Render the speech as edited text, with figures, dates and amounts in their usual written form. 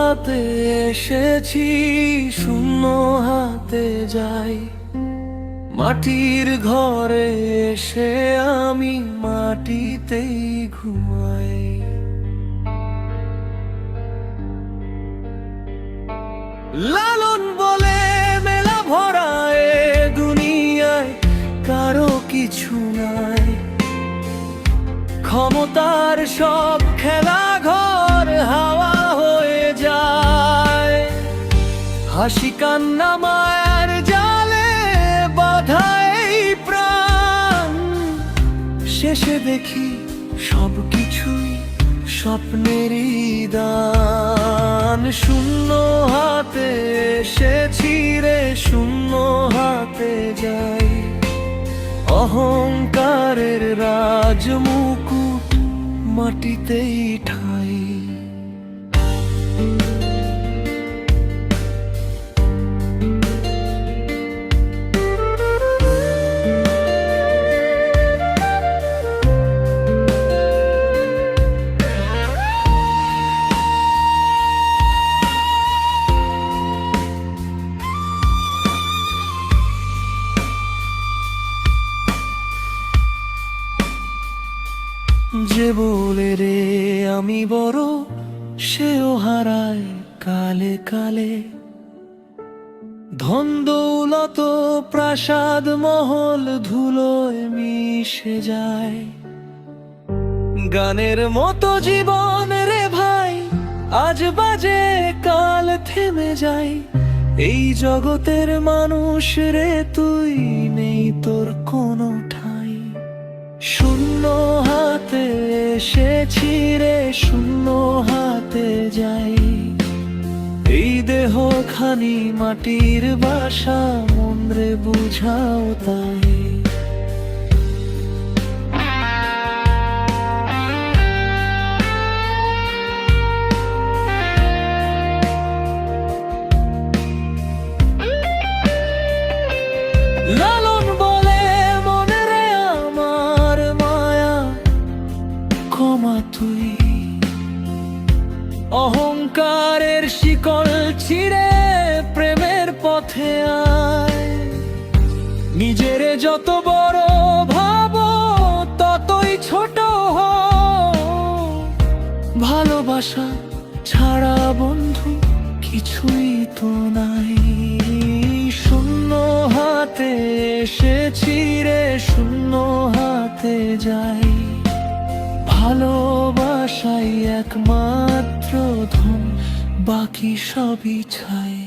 হাতে এসেছি, শূন্য হাতে যাই। মাটির ঘরে এসে আমি মাটিতেই ঘুমাই। লালন বলে মেলা ভরা এ দুনিয়ায় কারো কিছু নাই। ক্ষমতার সব খেলা ঘর হাওয়া হয়ে যায়। হাসি কান্না মায়ার জালে বাঁধা এই প্রাণ। শেষে দেখি সব কিছুই স্বপ্নেরই দান। শূন্য হাতে এসেছি রে, শূন্য হাতে যাই। অহংকারের রাজমুকুট মাটিতেই ঠাই। যে বলে রে আমি বড়, সেও হারায় কালে কালে। ধন দৌলত প্রাসাদ মহল ধুলোয় মিশে যায়। গানের মতো জীবন রে ভাই আজ বাজে কাল থেমে যায়। এই জগতের মানুষ রে তুই, নেই তোর কোনো ঠাঁই। শূন্য হাতে এসেছি রে, শূন্য হাতে যাই। এই দেহ খানি মাটির বাসা, মন রে বুঝাও তাই। লালন বলে মনে রে আমার মায়া ক্ষমা তুই। অহংকারের শিকল ছিঁড়ে প্রেমের পথে আয়। নিজের যত বড় ভাবো ততই ছোট হও। ভালোবাসা ছাড়া বন্ধু কিছুই তো নাই। শূন্য হাতে এসেছি রে, শূন্য হাতে যাই। ভালোবাসাই একমাত্র ধন, বাকি সবই ছাই।